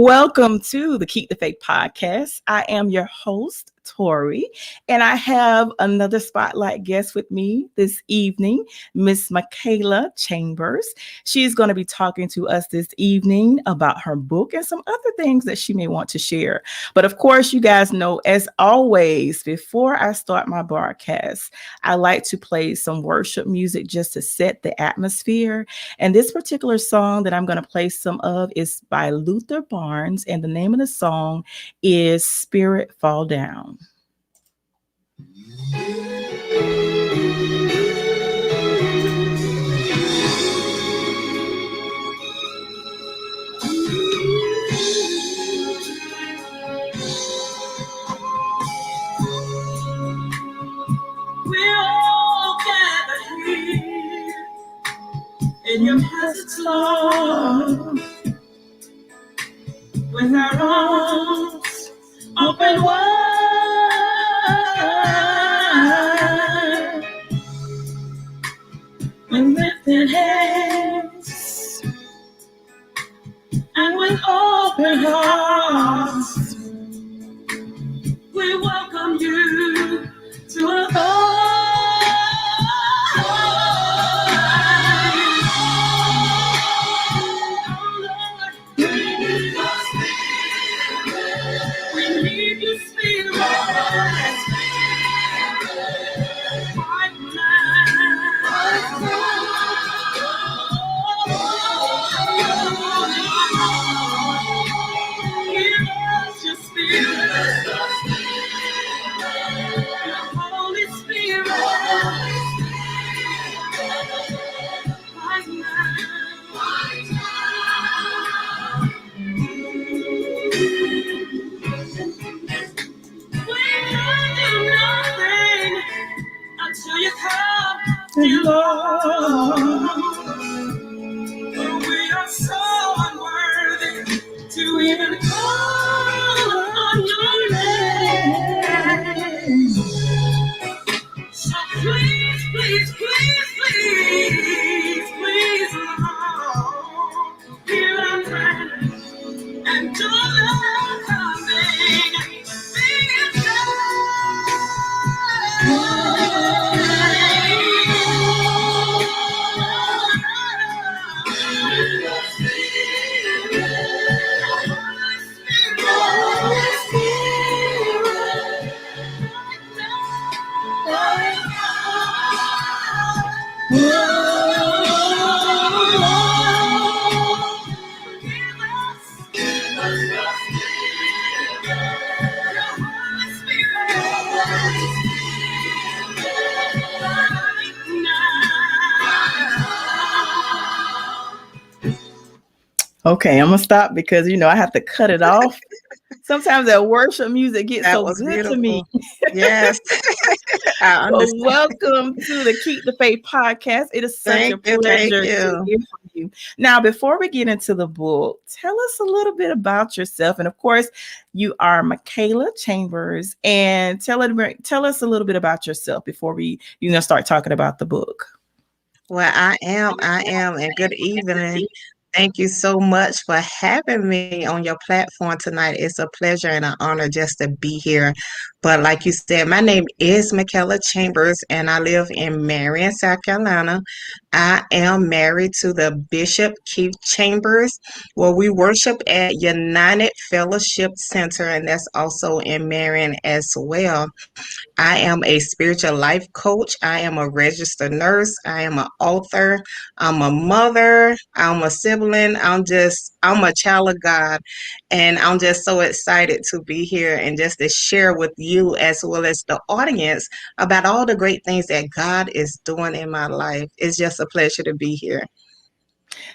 Welcome to the Keep the Faith podcast. I am your host, Tori, and I have another spotlight guest with me this evening, Miss Michella Chambers. She's going to be talking to us this evening about her book and some other things that she may want to share. But of course, you guys know, as always, before I start my broadcast, I like to play some worship music just to set the atmosphere. And this particular song that I'm going to play some of is by Luther Barnes, and the name of the song is Spirit Fall Down. We're all gathered here in your presence, Lord, with our arms open wide, with lifted hands and with open hearts. We welcome you to our until you come, Lord. For we are so unworthy to even call on your name. So please, please, please, please, please, Lord, hear our prayer and do not coming. Be it Okay, I'm gonna stop because I have to cut it off. Sometimes that worship music gets That so was good to me. beautiful. Yes, I Well, understand. welcome to the Keep the Faith podcast. It is such a Thank you, thank pleasure to you. hear from you. Now, before we get into the book, tell us a little bit about yourself. And of course, you are Michella Chambers. And tell us a little bit about yourself before we start talking about the book. Well, I am, and good evening. Thank you so much for having me on your platform tonight. It's a pleasure and an honor just to be here. But like you said, my name is Michella Chambers, and I live in Marion, South Carolina. I am married to the Bishop Keith Chambers, where we worship at United Fellowship Center, and that's also in Marion as well. I am a spiritual life coach. I am a registered nurse. I am an author. I'm a mother. I'm a sibling. I'm a child of God. And I'm just so excited to be here and just to share with you as well as the audience about all the great things that God is doing in my life. It's just a pleasure to be here.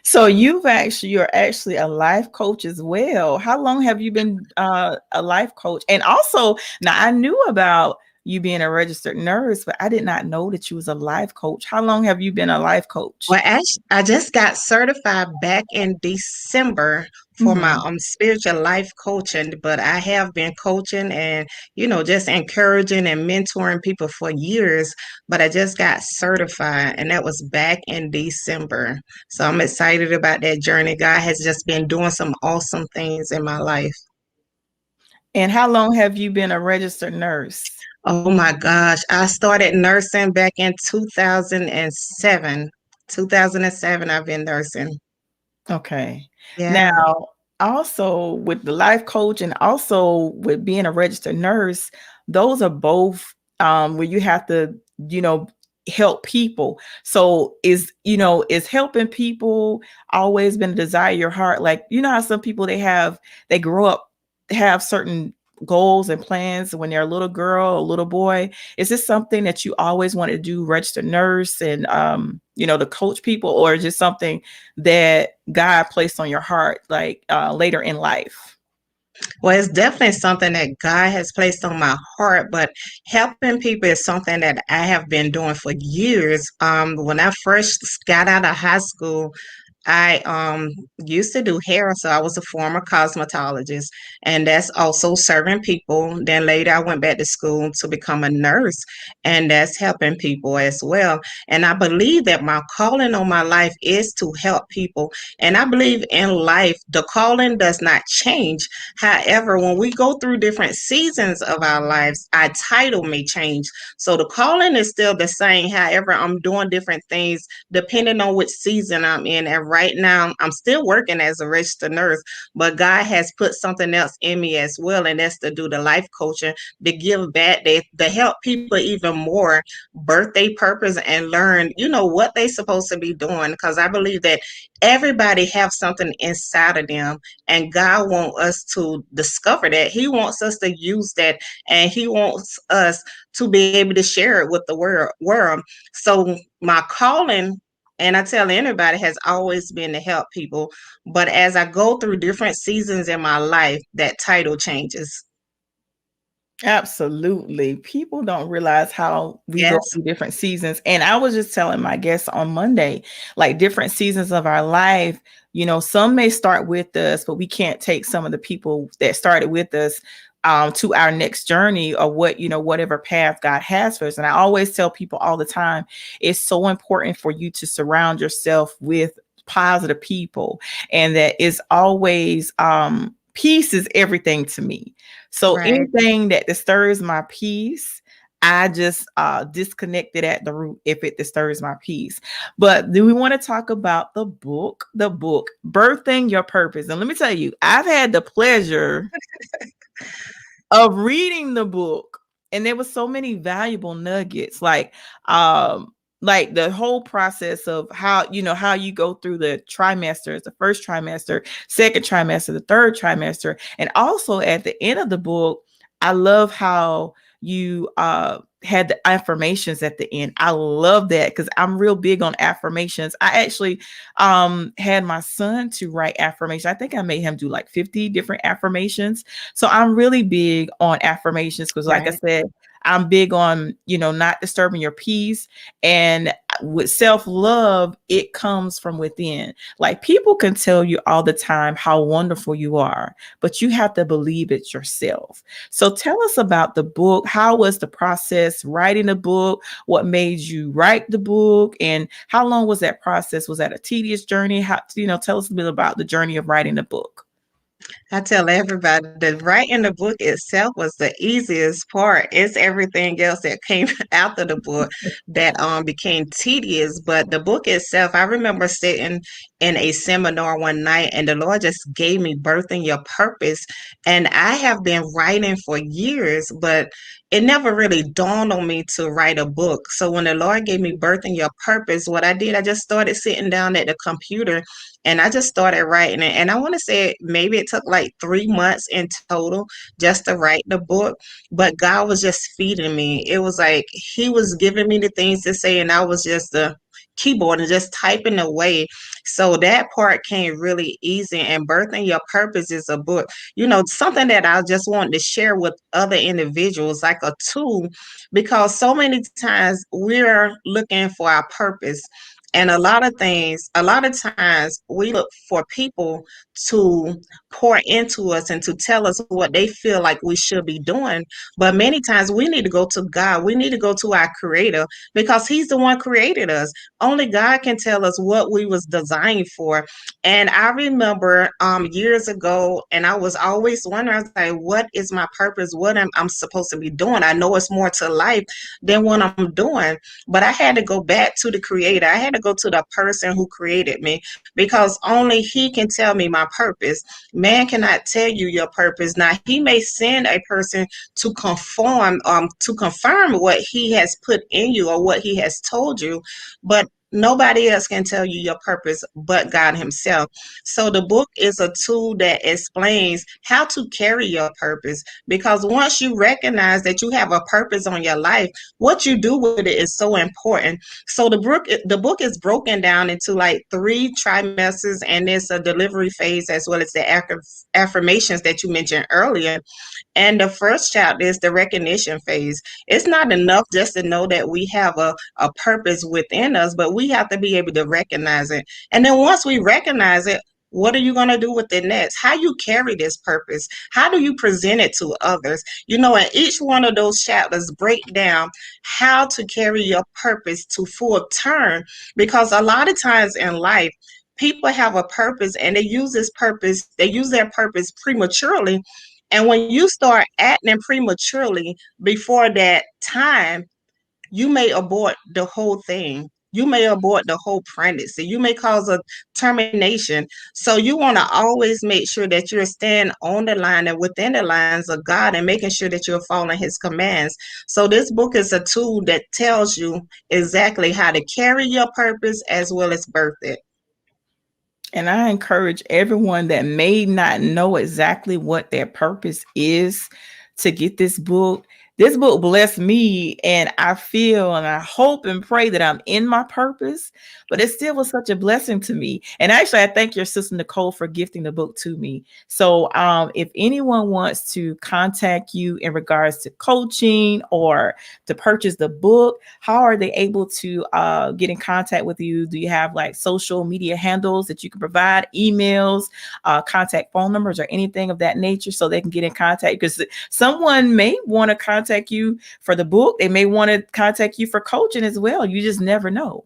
So you're actually a life coach as well. How long have you been a life coach? And also, now I knew about you being a registered nurse, but I did not know that you was a life coach. How long have you been a life coach? Well, actually, I just got certified back in December for my Hmm. spiritual life coaching, but I have been coaching and just encouraging and mentoring people for years. But I just got certified, and that was back in December. So I'm excited about that journey. God has just been doing some awesome things in my life. And how long have you been a registered nurse? Oh my gosh, I started nursing back in 2007. 2007, I've been nursing. Okay. Now, Yeah. also with the life coach and also with being a registered nurse, those are both where you have to, you know, help people. So is helping people always been a desire of your heart? Like, you know how some people they grow up, have certain goals and plans when they're a little girl or little boy. Is this something that you always wanted to do, registered nurse and to coach people, or just something that God placed on your heart, like later in life? Well, it's definitely something that God has placed on my heart, but helping people is something that I have been doing for years. When I first got out of high school, I used to do hair, so I was a former cosmetologist, and that's also serving people. Then later, I went back to school to become a nurse, and that's helping people as well. And I believe that my calling on my life is to help people. And I believe in life, the calling does not change. However, when we go through different seasons of our lives, our title may change. So the calling is still the same. However, I'm doing different things depending on which season I'm in. And right now, I'm still working as a registered nurse, but God has put something else in me as well, and that's to do the life coaching, to give back, to help people even more birthday purpose and learn, what they supposed to be doing. Because I believe that everybody have something inside of them, and God wants us to discover that. He wants us to use that, and He wants us to be able to share it with the world. So my calling, and I tell anybody, has always been to help people. But as I go through different seasons in my life, that title changes. Absolutely. People don't realize how we go Yes, through different seasons. And I was just telling my guests on Monday, like different seasons of our life, some may start with us, but we can't take some of the people that started with us to our next journey, or whatever path God has for us. And I always tell people all the time, it's so important for you to surround yourself with positive people, and that is always peace is everything to me. So right. anything that disturbs my peace, I just disconnect it at the root if it disturbs my peace. But do we want to talk about the book, Birthing Your Purpose? And let me tell you, I've had the pleasure of reading the book, and there was so many valuable nuggets, like the whole process of how you go through the trimesters, the first trimester, second trimester, the third trimester. And also at the end of the book, I love how you had the affirmations at the end. I love that because I'm real big on affirmations. I actually had my son to write affirmations. I think I made him do like 50 different affirmations. So I'm really big on affirmations because, like I Right. said, I'm big on, not disturbing your peace. And with self love, it comes from within. Like, people can tell you all the time how wonderful you are, but you have to believe it yourself. So tell us about the book. How was the process writing the book? What made you write the book? And how long was that process? Was that a tedious journey? Tell us a bit about the journey of writing the book. I tell everybody that writing the book itself was the easiest part. It's everything else that came after the book that became tedious. But the book itself, I remember sitting in a seminar one night, and the Lord just gave me Birthing Your Purpose. And I have been writing for years, but it never really dawned on me to write a book. So when the Lord gave me Birthing Your Purpose, what I did, I just started sitting down at the computer, and I just started writing it. And I want to say maybe it took like 3 months in total just to write the book. But God was just feeding me. It was like He was giving me the things to say, and I was just keyboard and just typing away. So that part came really easy. And Birthing Your Purpose is a book, something that I just wanted to share with other individuals, like a tool, because so many times we're looking for our purpose. And a lot of times we look for people to pour into us and to tell us what they feel like we should be doing. But many times we need to go to God. We need to go to our creator because he's the one created us. Only God can tell us what we was designed for. And I remember years ago, and I was always wondering, I was like, what is my purpose? What am I supposed to be doing? I know it's more to life than what I'm doing. But I had to go back to the creator. I had to go to the person who created me because only he can tell me my purpose. Man cannot tell you your purpose. Now he may send a person to to confirm what he has put in you or what he has told you, but nobody else can tell you your purpose but God himself. So the book is a tool that explains how to carry your purpose, because once you recognize that you have a purpose on your life, what you do with it is so important. So the book is broken down into like 3 trimesters, and there's a delivery phase as well as the affirmations that you mentioned earlier. And the first chapter is the recognition phase. It's not enough just to know that we have a purpose within us, but we have to be able to recognize it. And then once we recognize it, what are you going to do with it next? How you carry this purpose? How do you present it to others? And each one of those chapters break down how to carry your purpose to full term. Because a lot of times in life, people have a purpose and they use their purpose prematurely. And when you start acting prematurely before that time, you may abort the whole thing. You may abort the whole pregnancy. You may cause a termination. So you want to always make sure that you're staying on the line and within the lines of God and making sure that you're following his commands. So this book is a tool that tells you exactly how to carry your purpose as well as birth it. And I encourage everyone that may not know exactly what their purpose is to get this book. This book blessed me, and I feel and I hope and pray that I'm in my purpose, but it still was such a blessing to me. And actually, I thank your sister Nicole for gifting the book to me. So, if anyone wants to contact you in regards to coaching or to purchase the book, how are they able to get in contact with you? Do you have like social media handles that you can provide, emails, contact phone numbers, or anything of that nature so they can get in contact? Because someone may want to contact you for the book. They may want to contact you for coaching as well. You just never know.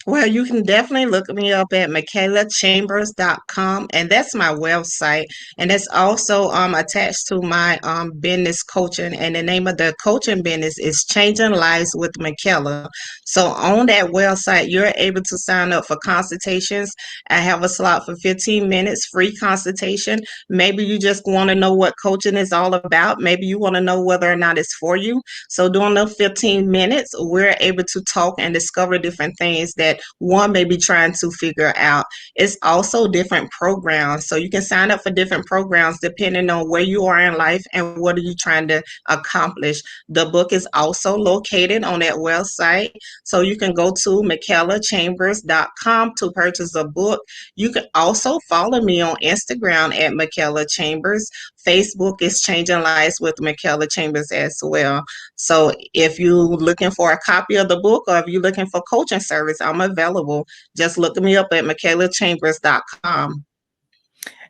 Well, you can definitely look me up at michellachambers.com, and that's my website. And it's also attached to my business coaching. And the name of the coaching business is Changing Lives with Michella. So on that website, you're able to sign up for consultations. I have a slot for 15 minutes, free consultation. Maybe you just want to know what coaching is all about. Maybe you want to know whether or not it's for you. So during the 15 minutes, we're able to talk and discover different things that one may be trying to figure out. It's also different programs. So you can sign up for different programs depending on where you are in life and what are you trying to accomplish. The book is also located on that website. So you can go to michellachambers.com to purchase a book. You can also follow me on Instagram at Michella Chambers. Facebook is Changing Lives with Michella Chambers as well. So if you're looking for a copy of the book or if you're looking for coaching service, I'm available. Just look me up at michellachambers.com.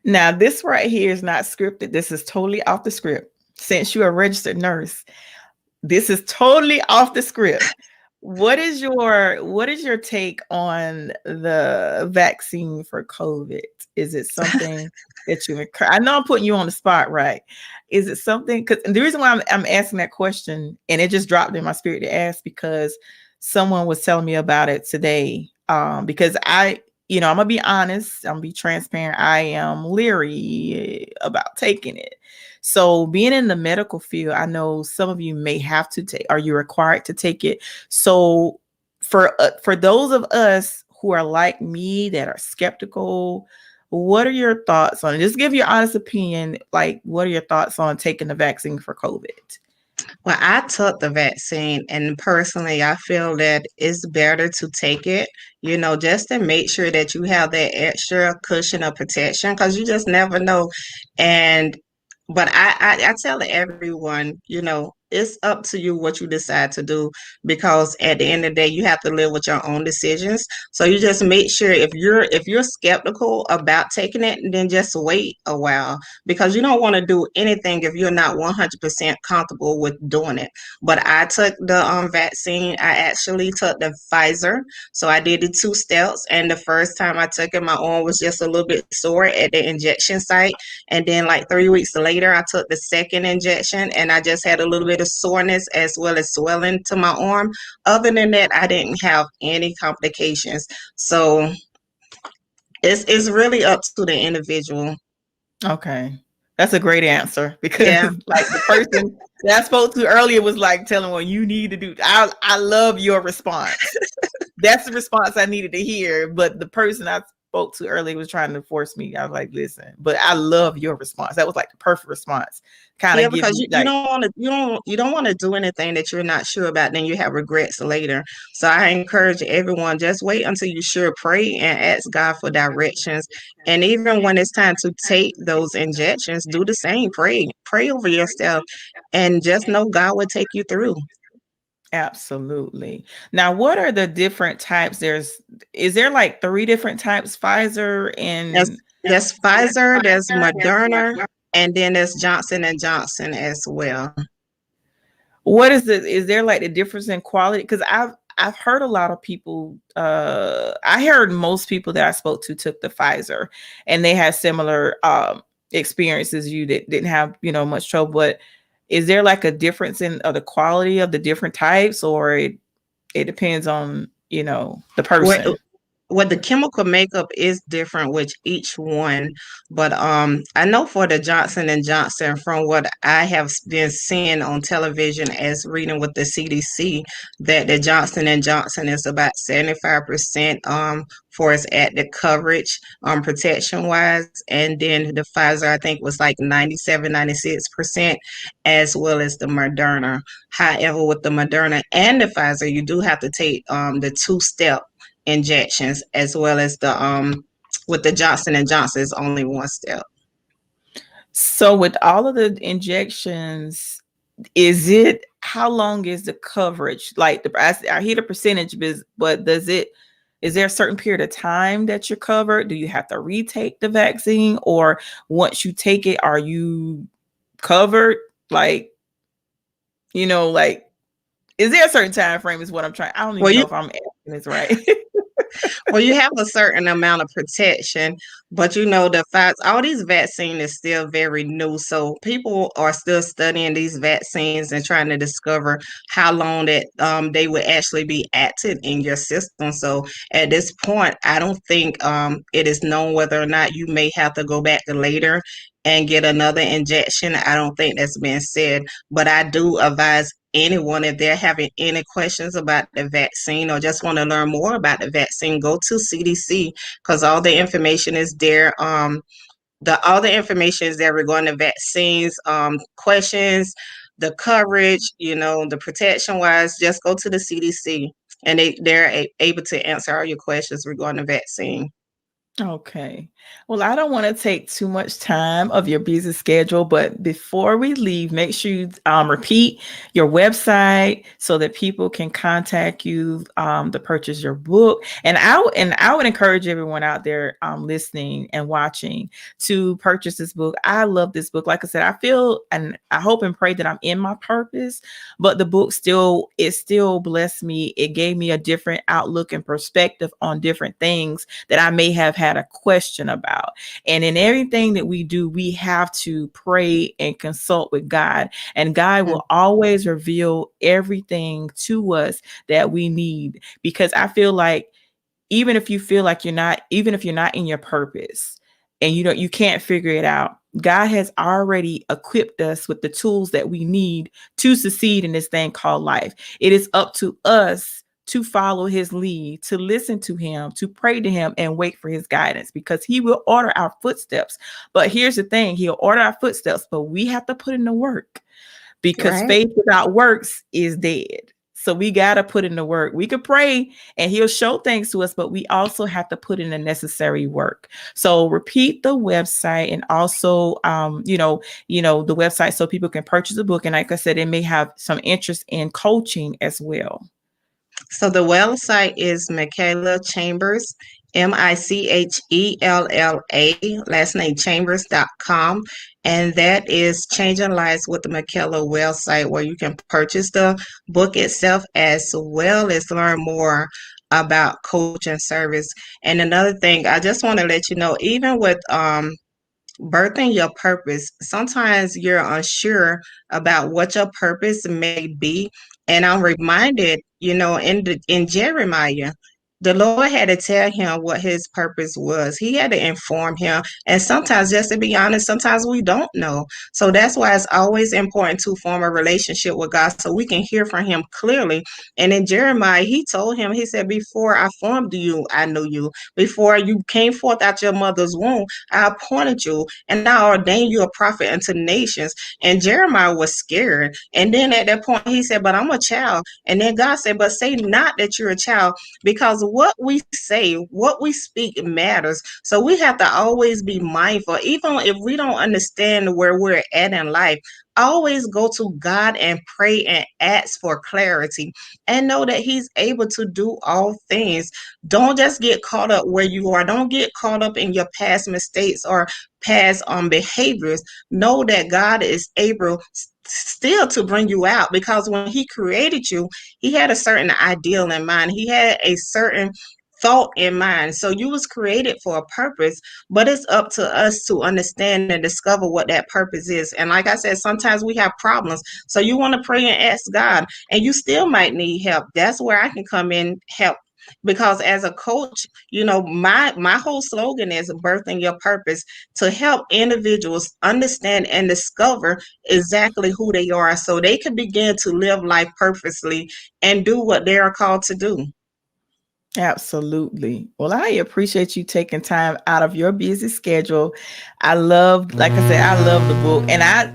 Now, this right here is not scripted. This is totally off the script. Since you're a registered nurse, this is totally off the script. What is your take on the vaccine for COVID? Is it something that you I know I'm putting you on the spot, right? Is it something? Because the reason why I'm asking that question, and it just dropped in my spirit to ask, because someone was telling me about it today. Because I'm gonna be honest, I'm gonna be transparent. I am leery about taking it. So being in the medical field, I know some of you may have to take, are you required to take it? So for those of us who are like me that are skeptical, what are your thoughts on it? Just give your honest opinion. Like, what are your thoughts on taking the vaccine for COVID? Well, I took the vaccine, and personally, I feel that it's better to take it, just to make sure that you have that extra cushion of protection because you just never know. And but I tell everyone, it's up to you what you decide to do because at the end of the day, you have to live with your own decisions. So you just make sure if you're skeptical about taking it, then just wait a while because you don't want to do anything if you're not 100% comfortable with doing it. But I took the vaccine. I actually took the Pfizer. So I did the 2 steps. And the first time I took it, my arm was just a little bit sore at the injection site. And then, like 3 weeks later, I took the second injection and I just had a little bit of soreness as well as swelling to my arm. Other than that, I didn't have any complications. So it's really up to the individual. Okay. That's a great answer because Yeah. like the person that I spoke to earlier was like telling well you need to do I love your response. That's the response I needed to hear. But the person I spoke to earlier was trying to force me. I was like, listen, but I love your response. That was like the perfect response. Kind Yeah, of give because me you like don't want to you don't want to do anything that you're not sure about, then you have regrets later. So I encourage everyone just wait until you're sure, pray and ask God for directions. And even when it's time to take those injections, do the same. Pray over yourself and just know God will take you through. absolutely. Now, what are the different types? Is there like three different types, Pfizer There's and there's Pfizer, there's Moderna, and then there's Johnson and Johnson as well. what is there like the difference in quality? Because I've heard a lot of people, I heard most people that I spoke to took the Pfizer and they had similar experiences you didn't have, much trouble. But is there like a difference in the quality of the different types, or it depends on, the What person? the chemical makeup is different with each one, but I know for the Johnson and Johnson, from what I have been seeing on television as reading with the CDC, that the Johnson and Johnson is about 75% for its active coverage protection wise, and then the Pfizer I think was like 97, 96%, as well as the Moderna. However, with the Moderna and the Pfizer, you do have to take the 2 step injections as well as the with the Johnson and Johnson is only 1 step. So with all of the injections, is it how long is the coverage? Like I hear the percentage, but is there a certain period of time that you're covered? Do you have to retake the vaccine, or once you take it, are you covered? Like, like is there a certain time frame? Is what I'm trying. I don't Well, even know you if I'm asking this right. Well, you have a certain amount of protection, but the facts, all these vaccines is still very new. So people are still studying these vaccines and trying to discover how long that they would actually be active in your system. So at this point, I don't think it is known whether or not you may have to go back later and get another injection. I don't think that's been said, but I do advise anyone if they're having any questions about the vaccine or just want to learn more about the vaccine, go to CDC because all the information is there. The all the information is there regarding the vaccines, questions, the coverage, the protection wise. Just go to the CDC and they're able to answer all your questions regarding the vaccine. Okay. Well, I don't want to take too much time of your busy schedule, but before we leave, make sure you repeat your website so that people can contact you to purchase your book. And I would encourage everyone out there listening and watching to purchase this book. I love this book. Like I said, I feel and I hope and pray that I'm in my purpose, but the book still blessed me. It gave me a different outlook and perspective on different things that I may have had a question about. And in everything that we do, we have to pray and consult with God. And God Mm. will always reveal everything to us that we need. Because I feel like even if you feel like even if you're not in your purpose and you can't figure it out, God has already equipped us with the tools that we need to succeed in this thing called life. It is up to us to follow his lead, to listen to him, to pray to him and wait for his guidance because he will order our footsteps. But here's the thing, he'll order our footsteps, but we have to put in the work. because Right. faith without works is dead. So we got to put in the work. We could pray and he'll show things to us, but we also have to put in the necessary work. So repeat the website and also, the website so people can purchase a book. And like I said, it may have some interest in coaching as well. So the website is Michella Chambers, Michella, last name chambers.com. And that is Changing Lives with the Michella website where you can purchase the book itself as well as learn more about coaching service. And another thing, I just want to let you know, even with birthing your purpose, sometimes you're unsure about what your purpose may be. And I'm reminded, in Jeremiah, the Lord had to tell him what his purpose was. He had to inform him. And sometimes, just to be honest, sometimes we don't know. So that's why it's always important to form a relationship with God so we can hear from him clearly. And in Jeremiah, he told him, he said, before I formed you, I knew you. Before you came forth out your mother's womb, I appointed you and I ordained you a prophet unto nations. And Jeremiah was scared. And then at that point, he said, but I'm a child. And then God said, but say not that you're a child, because what we say, what we speak matters. So we have to always be mindful, even if we don't understand where we're at in life. Always go to God and pray and ask for clarity and know that He's able to do all things. Don't just get caught up where you are. Don't get caught up in your past mistakes or past behaviors. Know that God is able still to bring you out, because when He created you, He had a certain ideal in mind. He had a certain thought in mind. So you was created for a purpose, but it's up to us to understand and discover what that purpose is. And like I said, sometimes we have problems. So you want to pray and ask God, and you still might need help. That's where I can come in help, because as a coach, my whole slogan is birthing your purpose, to help individuals understand and discover exactly who they are so they can begin to live life purposely and do what they are called to do. Absolutely. Well, I appreciate you taking time out of your busy schedule. I love, like I said, I love the book, and I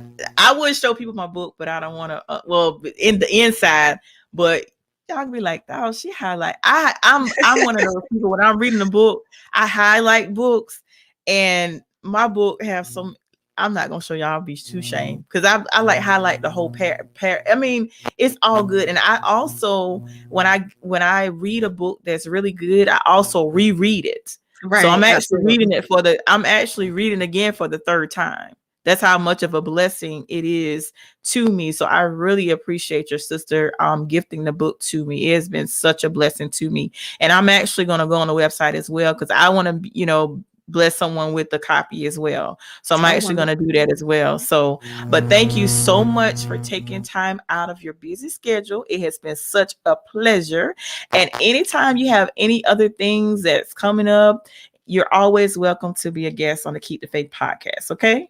would show people my book, but I don't want to. Well, in the inside, but y'all can be like, "Oh, she highlight." I'm one of those people when I'm reading the book, I highlight books, and my book have some. I'm not gonna show y'all. I'll be too shamed because I like highlight the whole pair. I mean, it's all good, and I also when I read a book that's really good, I also reread it. So Right, absolutely. I'm actually reading again for the third time. That's how much of a blessing it is to me. So I really appreciate your sister gifting the book to me. It has been such a blessing to me. And I'm actually going to go on the website as well because I want to, bless someone with a copy as well. So I'm Oh, actually going to wonderful. do that as well. So, but thank you so much for taking time out of your busy schedule. It has been such a pleasure. And anytime you have any other things that's coming up, you're always welcome to be a guest on the Keep the Faith podcast. Okay.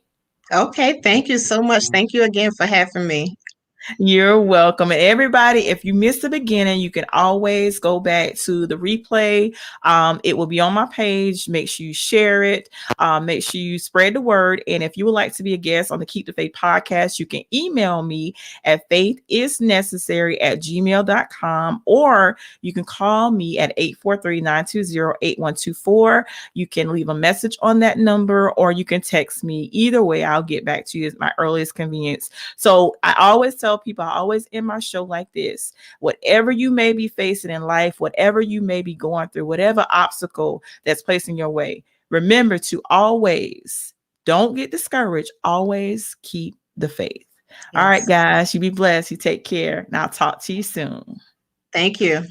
Okay, thank you so much. Thank you again for having me. You're welcome. And everybody, if you missed the beginning, you can always go back to the replay. It will be on my page. Make sure you share it. Make sure you spread the word. And if you would like to be a guest on the Keep the Faith podcast, you can email me at faithisnecessary@gmail.com, or you can call me at 843-920-8124. You can leave a message on that number, or you can text me. Either way, I'll get back to you at my earliest convenience. So I always tell people, I always end my show like this: whatever you may be facing in life, whatever you may be going through, whatever obstacle that's placed in your way, remember to always don't get discouraged. Always keep the faith. All right, Yes. guys, you be blessed. You take care. And I'll talk to you soon. Thank you.